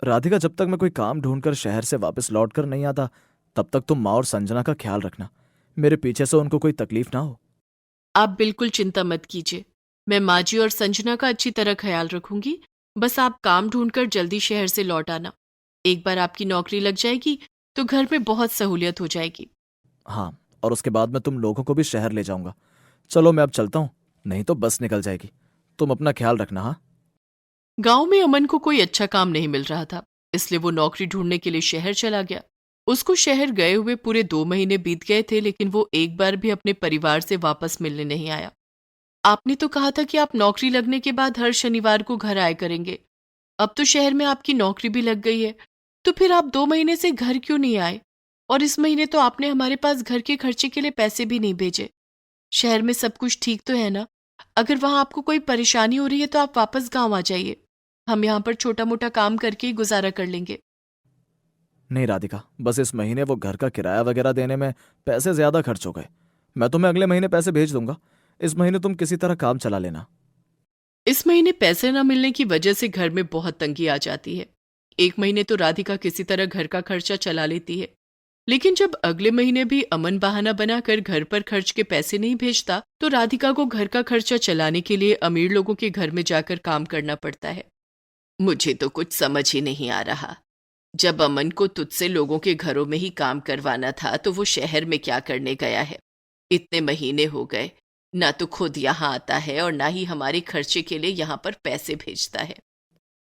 राधिका, जब तक मैं कोई काम ढूंढकर शहर से वापस लौट कर नहीं आता, तब तक तुम माँ और संजना का ख्याल रखना। मेरे पीछे से उनको कोई तकलीफ ना हो। आप बिल्कुल चिंता मत कीजिए। मैं माँ जी और संजना का अच्छी तरह ख्याल रखूंगी। बस आप काम ढूंढकर जल्दी शहर से लौट आना। एक बार आपकी नौकरी लग जाएगी तो घर में बहुत सहूलियत हो जाएगी। हाँ, और उसके बाद मैं तुम लोगों को भी शहर ले जाऊंगा। चलो मैं अब चलता हूँ, नहीं तो बस निकल जाएगी। तुम अपना ख्याल रखना। हाँ। गांव में अमन को कोई अच्छा काम नहीं मिल रहा था, इसलिए वो नौकरी ढूंढने के लिए शहर चला गया। उसको शहर गए हुए पूरे 2 महीने बीत गए थे, लेकिन वो एक बार भी अपने परिवार से वापस मिलने नहीं आया। आपने तो कहा था कि आप नौकरी लगने के बाद हर शनिवार को घर आया करेंगे। अब तो शहर में आपकी नौकरी भी लग गई है, तो फिर आप 2 महीने से घर क्यों नहीं आए? और इस महीने तो आपने हमारे पास घर के खर्चे के लिए पैसे भी नहीं भेजे। शहर में सब कुछ ठीक तो है ना? अगर वहां आपको कोई परेशानी हो रही है तो आप वापस गांव आ जाइए। हम यहाँ पर छोटा मोटा काम करके ही गुजारा कर लेंगे। नहीं राधिका, बस इस महीने वो घर का किराया वगैरह देने में पैसे ज्यादा खर्च हो गए। मैं तुम्हें अगले महीने पैसे भेज दूंगा। इस महीने तुम किसी तरह काम चला लेना। इस महीने पैसे न मिलने की वजह से घर में बहुत तंगी आ जाती है। एक महीने तो राधिका किसी तरह घर का खर्चा चला लेती है, लेकिन जब अगले महीने भी अमन बहाना बनाकर घर पर खर्च के पैसे नहीं भेजता तो राधिका को घर का खर्चा चलाने के लिए अमीर लोगों के घर में जाकर काम करना पड़ता है। मुझे तो कुछ समझ ही नहीं आ रहा। जब अमन को तुझसे लोगों के घरों में ही काम करवाना था तो वो शहर में क्या करने गया है? इतने महीने हो गए, ना तो खुद यहाँ आता है और ना ही हमारे खर्चे के लिए यहाँ पर पैसे भेजता है।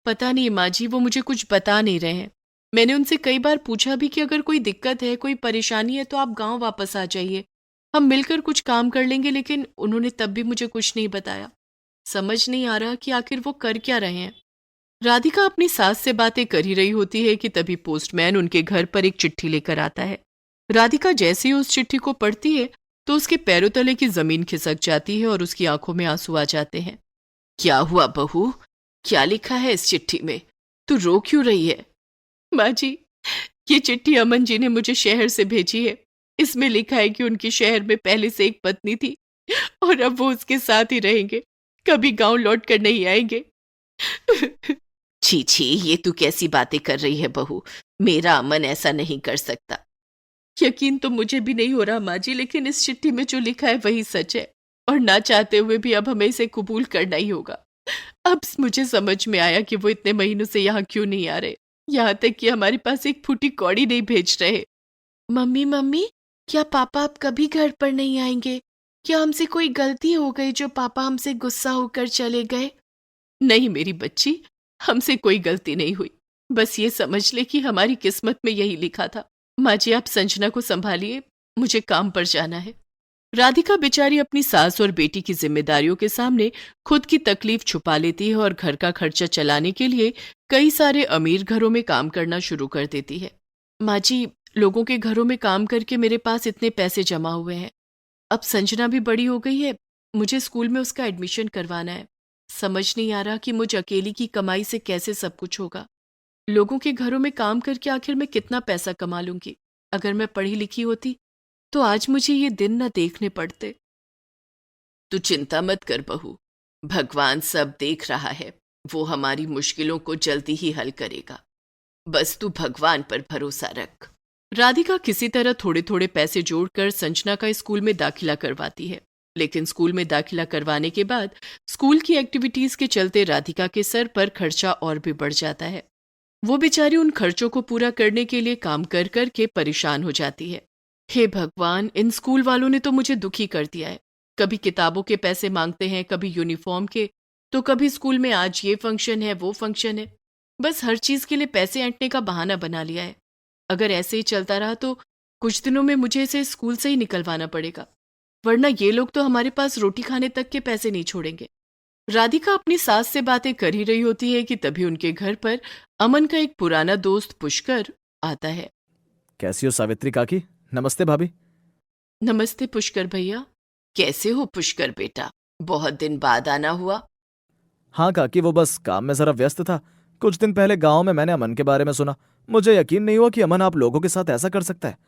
पता नहीं माँ जी, वो मुझे कुछ बता नहीं रहे हैं। मैंने उनसे कई बार पूछा भी कि अगर कोई दिक्कत है, कोई परेशानी है तो आप गांव वापस आ जाइए, हम मिलकर कुछ काम कर लेंगे, लेकिन उन्होंने तब भी मुझे कुछ नहीं बताया। समझ नहीं आ रहा कि आखिर वो कर क्या रहे हैं। राधिका अपनी सास से बातें कर ही रही होती है कि तभी पोस्टमैन उनके घर पर एक चिट्ठी लेकर आता है। राधिका जैसे ही उस चिट्ठी को पढ़ती है तो उसके पैरों तले की जमीन खिसक जाती है और उसकी आंखों में आंसू आ जाते हैं। क्या हुआ बहू? क्या लिखा है इस चिट्ठी में? तू रो क्यों रही है? माँ जी, ये चिट्ठी अमन जी ने मुझे शहर से भेजी है। इसमें लिखा है कि उनकी शहर में पहले से एक पत्नी थी और अब वो उसके साथ ही रहेंगे, कभी गांव लौट कर नहीं आएंगे। छी छी, ये तू कैसी बातें कर रही है बहू? मेरा अमन ऐसा नहीं कर सकता। यकीन तो मुझे भी नहीं हो रहा माँ जी, लेकिन इस चिट्ठी में जो लिखा है वही सच है, और ना चाहते हुए भी अब हमें इसे कबूल करना ही होगा। अब मुझे समझ में आया कि वो इतने महीनों से यहाँ क्यों नहीं आ रहे, यहाँ तक कि हमारे पास एक फूटी कौड़ी नहीं भेज रहे। मम्मी मम्मी, क्या पापा अब कभी घर पर नहीं आएंगे? क्या हमसे कोई गलती हो गई जो पापा हमसे गुस्सा होकर चले गए? नहीं मेरी बच्ची, हमसे कोई गलती नहीं हुई। बस ये समझ ले कि हमारी किस्मत में यही लिखा था। माँ जी, आप संजना को संभालिए, मुझे काम पर जाना है। राधिका बेचारी अपनी सास और बेटी की जिम्मेदारियों के सामने खुद की तकलीफ छुपा लेती है और घर का खर्चा चलाने के लिए कई सारे अमीर घरों में काम करना शुरू कर देती है। माँ जी, लोगों के घरों में काम करके मेरे पास इतने पैसे जमा हुए हैं। अब संजना भी बड़ी हो गई है, मुझे स्कूल में उसका एडमिशन करवाना है। समझ नहीं आ रहा कि मुझ अकेली की कमाई से कैसे सब कुछ होगा। लोगों के घरों में काम करके आखिर मैं कितना पैसा कमा लूंगी? अगर मैं पढ़ी लिखी होती तो आज मुझे ये दिन न देखने पड़ते। तू चिंता मत कर बहू, भगवान सब देख रहा है। वो हमारी मुश्किलों को जल्दी ही हल करेगा। बस तू भगवान पर भरोसा रख। राधिका किसी तरह थोड़े थोड़े पैसे जोड़कर संजना का स्कूल में दाखिला करवाती है, लेकिन स्कूल में दाखिला करवाने के बाद स्कूल की एक्टिविटीज के चलते राधिका के सर पर खर्चा और भी बढ़ जाता है। वो बेचारी उन खर्चों को पूरा करने के लिए काम कर कर के परेशान हो जाती है। हे भगवान, इन स्कूल वालों ने तो मुझे दुखी कर दिया है। कभी किताबों के पैसे मांगते हैं, कभी यूनिफॉर्म के, तो कभी स्कूल में आज ये फंक्शन है वो फंक्शन है। बस हर चीज के लिए पैसे ऐंठने का बहाना बना लिया है। अगर ऐसे ही चलता रहा तो कुछ दिनों में मुझे इसे स्कूल से ही निकलवाना पड़ेगा, वरना ये लोग तो हमारे पास रोटी खाने तक के पैसे नहीं छोड़ेंगे। राधिका अपनी सास से बातें कर ही रही होती है कि तभी उनके घर पर अमन का एक पुराना दोस्त पुष्कर आता है। कैसी हो सावित्री काकी? नमस्ते भाभी। नमस्ते पुष्कर भैया। कैसे हो पुष्कर बेटा? बहुत दिन बाद आना हुआ। हाँ काकी, वो बस काम में जरा व्यस्त था। कुछ दिन पहले गांव में मैंने अमन के बारे में सुना। मुझे यकीन नहीं हुआ कि अमन आप लोगों के साथ ऐसा कर सकता है।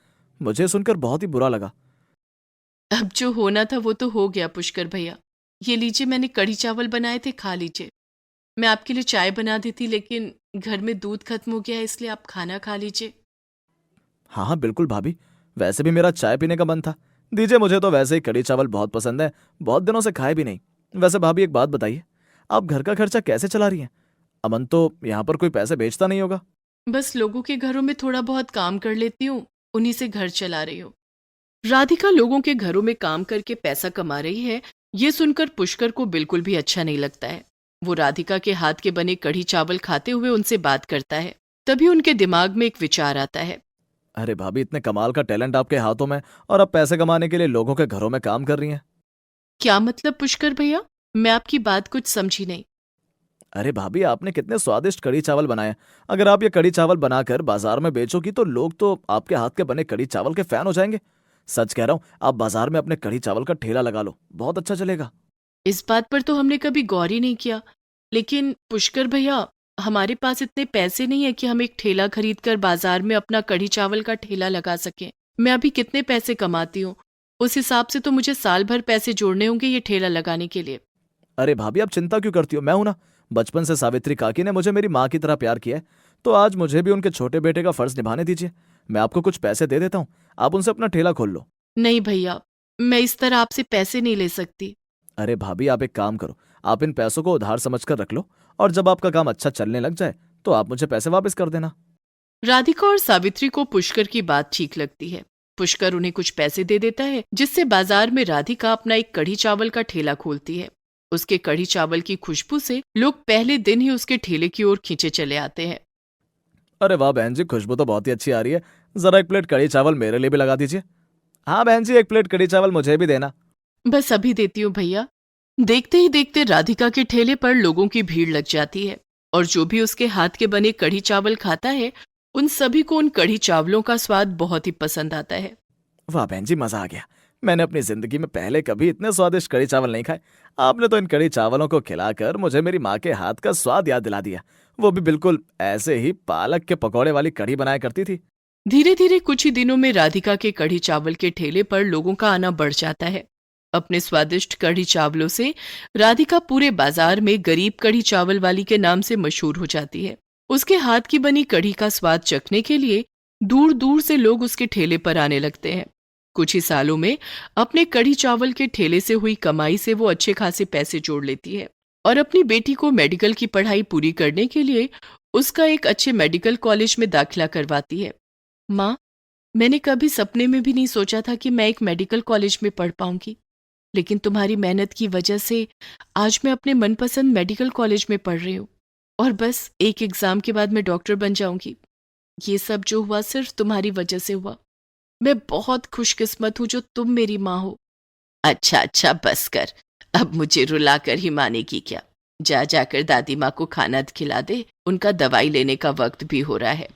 मुझे सुनकर बहुत ही बुरा लगा। अब जो होना था वो तो हो गया पुष्कर भैया। ये लीजिए, मैंने कढ़ी चावल बनाए थे, खा लीजिए। मैं आपके लिए चाय बना दी थी, लेकिन घर में दूध खत्म हो गया है, इसलिए आप खाना खा लीजिए। हाँ हाँ बिल्कुल भाभी, वैसे भी मेरा चाय पीने का मन था। दीजिए, मुझे तो वैसे ही कढ़ी चावल बहुत पसंद है, बहुत दिनों से खाए भी नहीं। वैसे भाभी एक बात बताइए, आप घर का खर्चा कैसे चला रही हैं? अमन तो यहाँ पर कोई पैसे भेजता नहीं होगा। बस लोगों के घरों में थोड़ा बहुत काम कर लेती हूँ, उन्हीं से घर चला रही हूँ। राधिका लोगों के घरों में काम करके पैसा कमा रही है, ये सुनकर पुष्कर को बिल्कुल भी अच्छा नहीं लगता है। वो राधिका के हाथ के बने कढ़ी चावल खाते हुए उनसे बात करता है। तभी उनके दिमाग में एक विचार आता है। अरे भाभी, इतने कमाल का टैलेंट आपके हाथों में, और आप पैसे कमाने के लिए लोगों के घरों में काम कर रही हैं। क्या मतलब पुष्कर भैया? मैं आपकी बात कुछ समझी नहीं। अरे भाभी, आपने कितने स्वादिष्ट कढ़ी चावल बनाए। अगर आप ये कढ़ी चावल बनाकर बाजार में बेचोगी तो लोग तो आपके हाथ के बने कढ़ी चावल के फैन हो जाएंगे। सच कह रहा हूँ, आप बाजार में अपने कढ़ी चावल का ठेला लगा लो, बहुत अच्छा चलेगा। इस बात पर तो हमने कभी गौर ही नहीं किया। लेकिन पुष्कर भैया, हमारे पास इतने पैसे नहीं है कि हम एक ठेला खरीद कर बाजार में अपना कढ़ी चावल का ठेला लगा सकें। मैं अभी कितने पैसे कमाती हूँ, उस हिसाब से तो मुझे साल भर पैसे जोड़ने होंगे ये ठेला लगाने के लिए। अरे भाभी, आप चिंता क्यों करती हो? मैं हूं ना। बचपन से सावित्री काकी ने मुझे मेरी माँ की तरह प्यार किया है, तो आज मुझे भी उनके छोटे बेटे का फर्ज निभाने दीजिए। मैं आपको कुछ पैसे दे देता हूँ, आप उनसे अपना ठेला खोल लो। नहीं भैया, मैं इस तरह आपसे पैसे नहीं ले सकती। अरे भाभी, आप एक काम करो, आप इन पैसों को उधार समझकर रख लो, और जब आपका काम अच्छा चलने लग जाए तो आप मुझे पैसे वापस कर देना। राधिका और सावित्री को पुष्कर की बात ठीक लगती है। पुष्कर उन्हें कुछ पैसे दे देता है, जिससे बाजार में राधिका अपना एक कढ़ी चावल का ठेला खोलती है। उसके कढ़ी चावल की खुशबू से लोग पहले दिन ही उसके ठेले की ओर खींचे चले आते हैं। अरे वाह बहन जी, खुशबू तो बहुत ही अच्छी आ रही है। जरा एक प्लेट कढ़ी चावल मेरे लिए भी लगा दीजिए। हाँ बहन जी, एक प्लेट कढ़ी चावल मुझे भी देना। बस अभी देती हूँ भैया। देखते ही देखते राधिका के ठेले पर लोगों की भीड़ लग जाती है, और जो भी उसके हाथ के बने कढ़ी चावल खाता है, उन सभी को उन कढ़ी चावलों का स्वाद बहुत ही पसंद आता है। वाह बहन जी, मजा आ गया। मैंने अपनी जिंदगी में पहले कभी इतने स्वादिष्ट कढ़ी चावल नहीं खाए। आपने तो इन कढ़ी चावलों को खिलाकर मुझे मेरी माँ के हाथ का स्वाद याद दिला दिया। वो भी बिल्कुल ऐसे ही पालक के पकौड़े वाली कढ़ी बनाया करती थी। धीरे धीरे कुछ ही दिनों में राधिका के कढ़ी चावल के ठेले पर लोगों का आना बढ़ जाता है। अपने स्वादिष्ट कढ़ी चावलों से राधिका पूरे बाजार में गरीब कढ़ी चावल वाली के नाम से मशहूर हो जाती है। उसके हाथ की बनी कढ़ी का स्वाद चखने के लिए दूर दूर से लोग उसके ठेले पर आने लगते हैं। कुछ ही सालों में अपने कढ़ी चावल के ठेले से हुई कमाई से वो अच्छे खासे पैसे जोड़ लेती है, और अपनी बेटी को मेडिकल की पढ़ाई पूरी करने के लिए उसका एक अच्छे मेडिकल कॉलेज में दाखिला करवाती है। माँ, मैंने कभी सपने में भी नहीं सोचा था कि मैं एक मेडिकल कॉलेज में पढ़ पाऊंगी, लेकिन तुम्हारी मेहनत की वजह से आज मैं अपने मनपसंद मेडिकल कॉलेज में पढ़ रही हूँ, और बस एक एग्जाम के बाद मैं डॉक्टर बन जाऊंगी। ये सब जो हुआ सिर्फ तुम्हारी वजह से हुआ। मैं बहुत खुशकिस्मत हूँ जो तुम मेरी माँ हो। अच्छा अच्छा, बस कर। अब मुझे रुलाकर ही मानेगी क्या? जा जाकर दादी माँ को खाना खिला दे, उनका दवाई लेने का वक्त भी हो रहा है।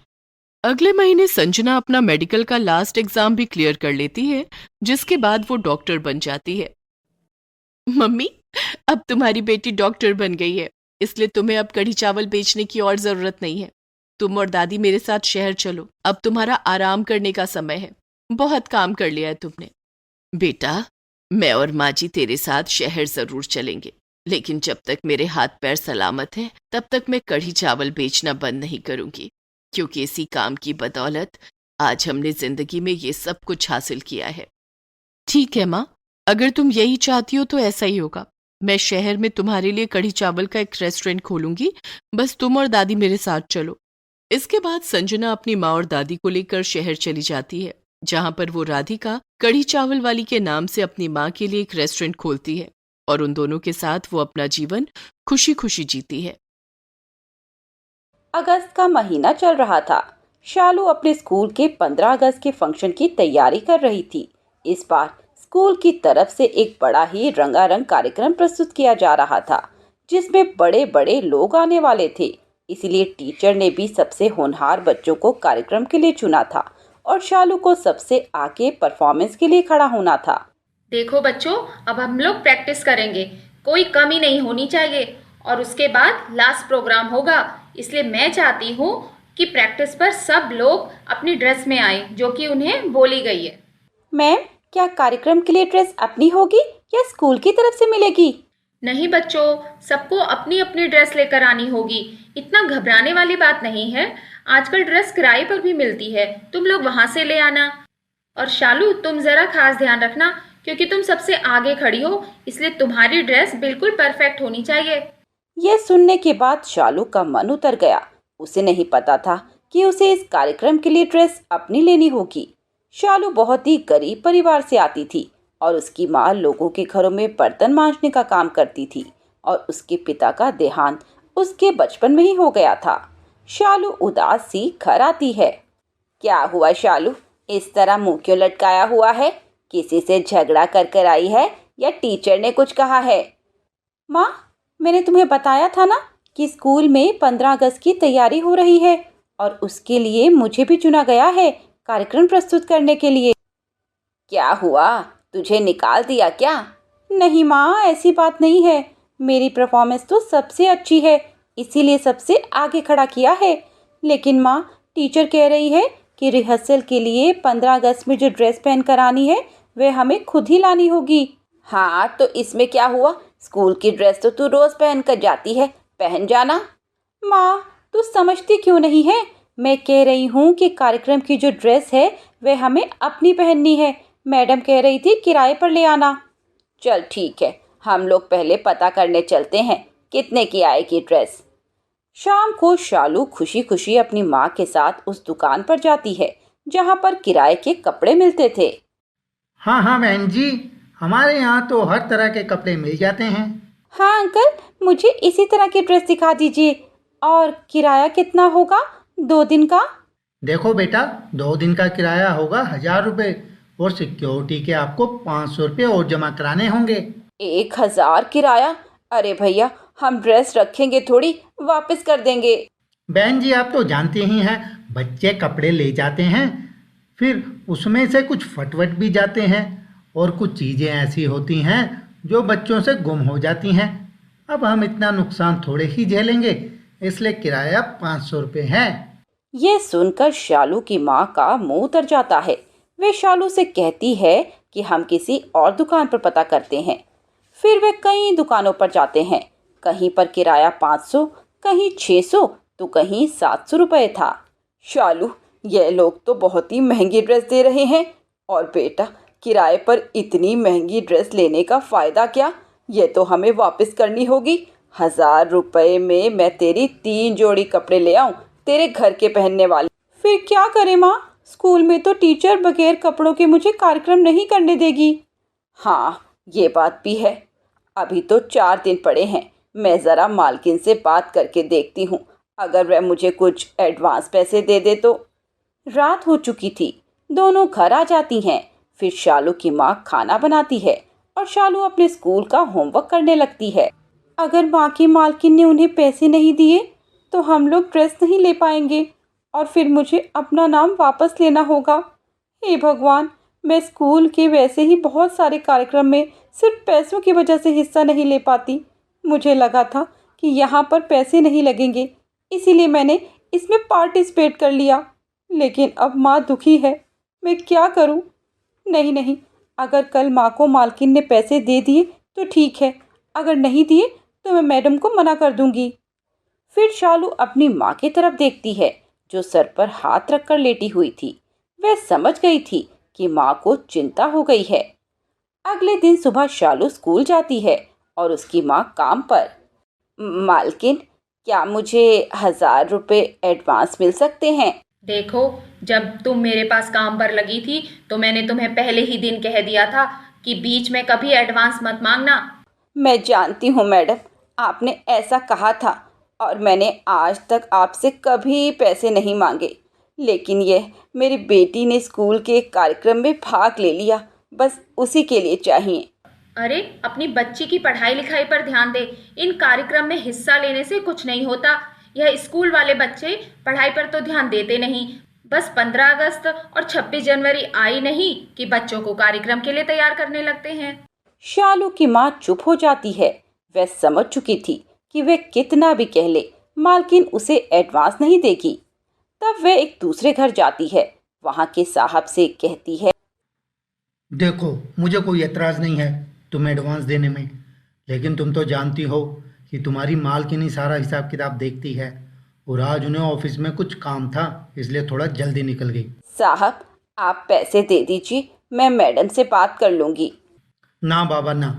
अगले महीने संजना अपना मेडिकल का लास्ट एग्जाम भी क्लियर कर लेती है, जिसके बाद वो डॉक्टर बन जाती है। मम्मी, अब तुम्हारी बेटी डॉक्टर बन गई है, इसलिए तुम्हें अब कढ़ी चावल बेचने की और जरूरत नहीं है। तुम और दादी मेरे साथ शहर चलो, अब तुम्हारा आराम करने का समय है। बहुत काम कर लिया है तुमने। बेटा, मैं और माँ जी तेरे साथ शहर जरूर चलेंगे, लेकिन जब तक मेरे हाथ पैर सलामत हैं, तब तक मैं कढ़ी चावल बेचना बंद नहीं करूंगी, क्योंकि इसी काम की बदौलत आज हमने जिंदगी में ये सब कुछ हासिल किया है। ठीक है माँ, अगर तुम यही चाहती हो तो ऐसा ही होगा। मैं शहर में तुम्हारे लिए कढ़ी चावल का एक रेस्टोरेंट खोलूंगी, बस तुम और दादी मेरे साथ चलो। इसके बाद संजना अपनी माँ और दादी को लेकर शहर चली जाती है, जहां पर वो राधिका कढ़ी चावल वाली के नाम से अपनी माँ के लिए एक रेस्टोरेंट खोलती है, और उन दोनों के साथ वो अपना जीवन खुशी खुशी जीती है। अगस्त का महीना चल रहा था। शालू अपने स्कूल के 15 अगस्त के फंक्शन की तैयारी कर रही थी। इस बार स्कूल की तरफ से एक बड़ा ही रंगारंग कार्यक्रम प्रस्तुत किया जा रहा था, जिसमें बड़े बड़े लोग आने वाले थे। इसलिए टीचर ने भी सबसे होनहार बच्चों को कार्यक्रम के लिए चुना था, और शालू को सबसे आगे परफॉर्मेंस के लिए खड़ा होना था। देखो बच्चों, अब हम लोग प्रैक्टिस करेंगे, कोई कमी नहीं होनी चाहिए, और उसके बाद लास्ट प्रोग्राम होगा। इसलिए मैं चाहती हूँ कि प्रैक्टिस पर सब लोग अपनी ड्रेस में आए, जो कि उन्हें बोली गई है। मैम, क्या कार्यक्रम के लिए ड्रेस अपनी होगी या स्कूल की तरफ से मिलेगी? नहीं बच्चों, सबको अपनी अपनी ड्रेस लेकर आनी होगी। इतना घबराने वाली बात नहीं है। आजकल ड्रेस किराए पर भी मिलती है, तुम लोग वहां से ले आना। और शालू, तुम जरा खास ध्यान रखना, क्योंकि तुम सबसे आगे खड़ी हो, इसलिए तुम्हारी ड्रेस बिल्कुल परफेक्ट होनी चाहिए। यह सुनने के बाद शालू का मन उतर गया। उसे नहीं पता था कि उसे इस कार्यक्रम के लिए ड्रेस अपनी लेनी होगी। शालू बहुत ही गरीब परिवार से आती थी और उसकी माँ लोगों के घरों में बर्तन मांजने का काम करती थी और उसके पिता का देहांत उसके बचपन में ही हो गया था। शालू उदास सी घर आती है। क्या हुआ शालू, इस तरह मुंह क्यों लटकाया हुआ है? किसी से झगड़ा कर आई है या टीचर ने कुछ कहा है? माँ, मैंने तुम्हें बताया था ना कि स्कूल में 15 अगस्त की तैयारी हो रही है और उसके लिए मुझे भी चुना गया है कार्यक्रम प्रस्तुत करने के लिए। क्या हुआ, तुझे निकाल दिया क्या? नहीं माँ, ऐसी बात नहीं है। मेरी परफॉर्मेंस तो सबसे अच्छी है, इसीलिए सबसे आगे खड़ा किया है। लेकिन माँ, टीचर कह रही है कि रिहर्सल के लिए 15 अगस्त में जो ड्रेस पहन कर आनी है वह हमें खुद ही लानी होगी। हाँ, तो इसमें क्या हुआ? स्कूल की ड्रेस तो तू रोज पहन कर जाती है, पहन जाना। माँ, तू समझती क्यों नहीं है? मैं कह रही हूँ कि कार्यक्रम की जो ड्रेस है वह हमें अपनी पहननी है। मैडम कह रही थी किराए पर ले आना। चल ठीक है, हम लोग पहले पता करने चलते हैं कितने की आएगी ड्रेस। शाम को शालू खुशी खुशी अपनी माँ के साथ उस दुकान पर जाती है जहाँ पर किराए के कपड़े मिलते थे। हाँ हाँ बहन जी, हमारे यहाँ तो हर तरह के कपड़े मिल जाते हैं। हाँ अंकल, मुझे इसी तरह की ड्रेस दिखा दीजिए। और किराया कितना होगा 2 दिन का? देखो बेटा, 2 दिन का किराया होगा 1000 रुपये और सिक्योरिटी के आपको 500 रुपये और जमा कराने होंगे। 1000 किराया? अरे भैया, हम ड्रेस रखेंगे थोड़ी, वापस कर देंगे। बहन जी, आप तो जानते ही हैं, बच्चे कपड़े ले जाते हैं, फिर उसमें से कुछ फटवट भी जाते हैं और कुछ चीज़ें ऐसी होती हैं जो बच्चों से गुम हो जाती हैं। अब हम इतना नुकसान थोड़े ही झेलेंगे, इसलिए किराया 500 रुपये है। ये सुनकर शालू की माँ का मुंह उतर जाता है। वे शालू से कहती है कि हम किसी और दुकान पर पता करते हैं। फिर वे कई दुकानों पर जाते हैं। कहीं पर किराया 500, कहीं 600 तो कहीं 700 रुपये था। शालू, ये लोग तो बहुत ही महंगी ड्रेस दे रहे हैं। और बेटा, किराए पर इतनी महंगी ड्रेस लेने का फ़ायदा क्या? ये तो हमें वापस करनी होगी। 1000 रुपये में मैं तेरी 3 जोड़ी कपड़े ले आऊँ तेरे घर के पहनने वाले। फिर क्या करें माँ? स्कूल में तो टीचर बगैर कपड़ों के मुझे कार्यक्रम नहीं करने देगी। हाँ, ये बात भी है। अभी तो 4 दिन पड़े हैं। मैं ज़रा मालकिन से बात करके देखती हूँ, अगर वह मुझे कुछ एडवांस पैसे दे दे तो। रात हो चुकी थी। दोनों घर आ जाती हैं। फिर शालू की माँ खाना बनाती है और शालू अपने स्कूल का होमवर्क करने लगती है। अगर माँ की मालकिन ने उन्हें पैसे नहीं दिए तो हम लोग ड्रेस नहीं ले पाएंगे और फिर मुझे अपना नाम वापस लेना होगा। हे भगवान, मैं स्कूल के वैसे ही बहुत सारे कार्यक्रम में सिर्फ पैसों की वजह से हिस्सा नहीं ले पाती। मुझे लगा था कि यहाँ पर पैसे नहीं लगेंगे, इसीलिए मैंने इसमें पार्टिसिपेट कर लिया। लेकिन अब माँ दुखी है, मैं क्या करूँ? नहीं नहीं, अगर कल माँ को मालकिन ने पैसे दे दिए तो ठीक है, अगर नहीं दिए तो मैं मैडम को मना कर दूंगी। फिर शालू अपनी माँ की तरफ देखती है जो सर पर हाथ रखकर लेटी हुई थी। वह समझ गई थी कि माँ को चिंता हो गई है। अगले दिन सुबह शालू स्कूल जाती है और उसकी माँ काम पर। मालकिन, क्या मुझे 1000 रुपये एडवांस मिल सकते हैं? देखो, जब तुम मेरे पास काम पर लगी थी तो मैंने तुम्हें पहले ही दिन कह दिया था कि बीच में कभी एडवांस मत मांगना। मैं जानती हूँ मैडम, आपने ऐसा कहा था और मैंने आज तक आपसे कभी पैसे नहीं मांगे। लेकिन यह मेरी बेटी ने स्कूल के एक कार्यक्रम में भाग ले लिया, बस उसी के लिए चाहिए। अरे, अपनी बच्ची की पढ़ाई लिखाई पर ध्यान दे। इन कार्यक्रम में हिस्सा लेने से कुछ नहीं होता। यह स्कूल वाले बच्चे पढ़ाई पर तो ध्यान देते नहीं। बस 15 अगस्त और 26 जनवरी आई नहीं कि बच्चों को कार्यक्रम के लिए तैयार करने लगते हैं। शालू की माँ चुप हो जाती है। वह समझ चुकी थी कि वह कितना भी कह ले, मालकिन उसे एडवांस नहीं देगी। तब वह एक दूसरे घर जाती है। वहाँ के साहब से कहती है, देखो, मुझे कोई एतराज़ नहीं है तुम्हें एडवांस देने में, लेकिन तुम तो जानती हो कि तुम्हारी मालकिन ही सारा हिसाब किताब देखती है, और आज उन्हें ऑफिस में कुछ काम था, इसलिए थोड़ा जल्दी निकल गई। साहब, आप पैसे दे दीजिए, मैं मैडम से बात कर लूँगी। ना बाबा ना,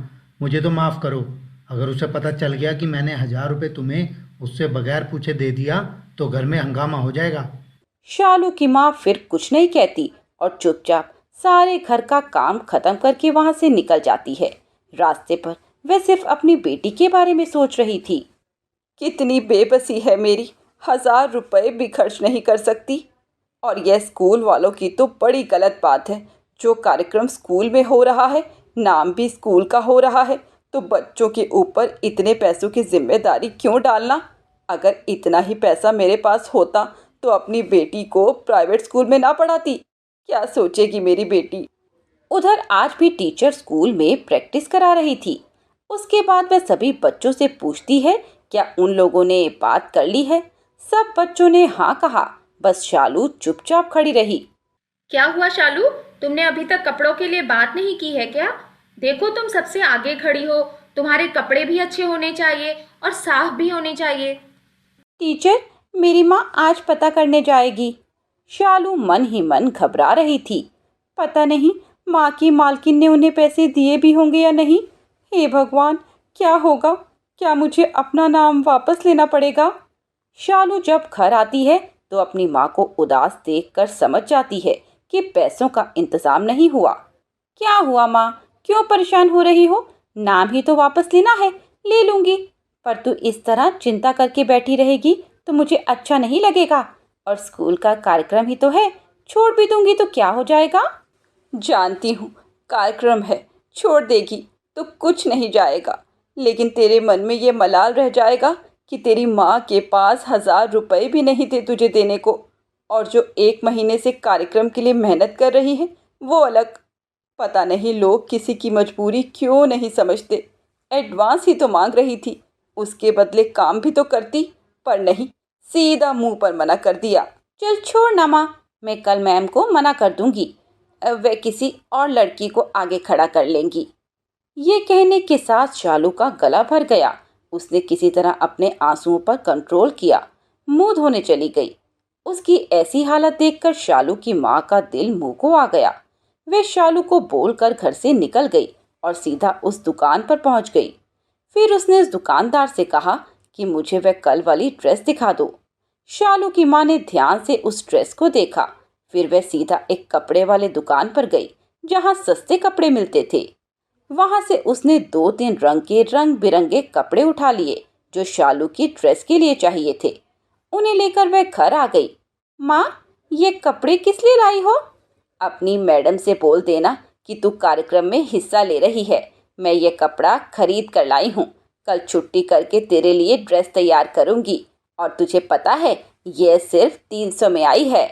मुझे तो माफ़ करो। अगर उसे पता चल गया कि मैंने 1,000 रुपये तुम्हें उससे बगैर पूछे दे दिया तो घर में हंगामा हो जाएगा। शालू की माँ फिर कुछ नहीं कहती और चुपचाप सारे घर का काम खत्म करके वहां से निकल जाती है। रास्ते पर वह सिर्फ अपनी बेटी के बारे में सोच रही थी। कितनी बेबसी है मेरी, 1,000 रुपए भी खर्च नहीं कर सकती। और यह स्कूल वालों की तो बड़ी गलत बात है। जो कार्यक्रम स्कूल में हो रहा है, नाम भी स्कूल का हो रहा है, तो बच्चों के ऊपर इतने पैसों की जिम्मेदारी क्यों डालना। अगर इतना ही पैसा मेरे पास होता तो अपनी बेटी को प्राइवेट स्कूल में ना पढ़ाती। क्या सोचेगी मेरी बेटी। उधर आज भी टीचर स्कूल में प्रैक्टिस करा रही थी। उसके बाद वह सभी बच्चों से पूछती है, क्या उन लोगों ने बात कर ली है। सब बच्चों ने हाँ कहा, बस शालू चुपचाप खड़ी रही। क्या हुआ शालू, तुमने अभी तक कपड़ों के लिए बात नहीं की है क्या? देखो तुम सबसे आगे खड़ी हो, तुम्हारे कपड़े भी अच्छे होने चाहिए और साफ भी होने चाहिए। टीचर, मेरी माँ आज पता करने जाएगी। शालू मन ही मन घबरा रही थी। पता नहीं माँ की मालकिन ने उन्हें पैसे दिए भी होंगे या नहीं। हे भगवान, क्या होगा। क्या मुझे अपना नाम वापस लेना पड़ेगा। शालू जब घर आती है तो अपनी माँ को उदास देखकर समझ जाती है कि पैसों का इंतजाम नहीं हुआ। क्या हुआ माँ, क्यों परेशान हो रही हो। नाम ही तो वापस लेना है, ले लूँगी। पर तू इस तरह चिंता करके बैठी रहेगी तो मुझे अच्छा नहीं लगेगा। और स्कूल का कार्यक्रम ही तो है, छोड़ भी दूंगी तो क्या हो जाएगा। जानती हूँ कार्यक्रम है, छोड़ देगी तो कुछ नहीं जाएगा, लेकिन तेरे मन में ये मलाल रह जाएगा कि तेरी माँ के पास 1,000 रुपए भी नहीं थे तुझे देने को। और जो 1 महीने से कार्यक्रम के लिए मेहनत कर रही है वो अलग। पता नहीं लोग किसी की मजबूरी क्यों नहीं समझते। एडवांस ही तो मांग रही थी, उसके बदले काम भी तो करती, पर नहीं, सीधा मुंह पर मना कर दिया। चल छोड़ ना माँ, मैं कल मैम को मना कर दूंगी। वे किसी और लड़की को आगे खड़ा कर लेंगी। ये कहने के साथ शालू का गला भर गया। उसने किसी तरह अपने आंसुओं पर कंट्रोल किया, मुंह धोने चली गई। उसकी ऐसी हालत देखकर शालू की माँ का दिल मुंह को आ गया। वह शालू को बोलकर घर से निकल गई और सीधा उस दुकान पर पहुंच गई। फिर उसने उस दुकानदार से कहा कि मुझे वह कल वाली ड्रेस दिखा दो। शालू की माँ ने ध्यान से उस ड्रेस को देखा। फिर वह सीधा एक कपड़े वाले दुकान पर गई जहाँ सस्ते कपड़े मिलते थे। वहाँ से उसने 2-3 रंग के रंग बिरंगे कपड़े उठा लिए जो शालू की ड्रेस के लिए चाहिए थे। उन्हें लेकर वह घर आ गई। माँ, ये कपड़े किस लिए लाई हो। अपनी मैडम से बोल देना कि तू कार्यक्रम में हिस्सा ले रही है। मैं ये कपड़ा खरीद कर लाई हूँ। कल छुट्टी करके तेरे लिए ड्रेस तैयार करूँगी। और तुझे पता है ये सिर्फ 300 में आई है।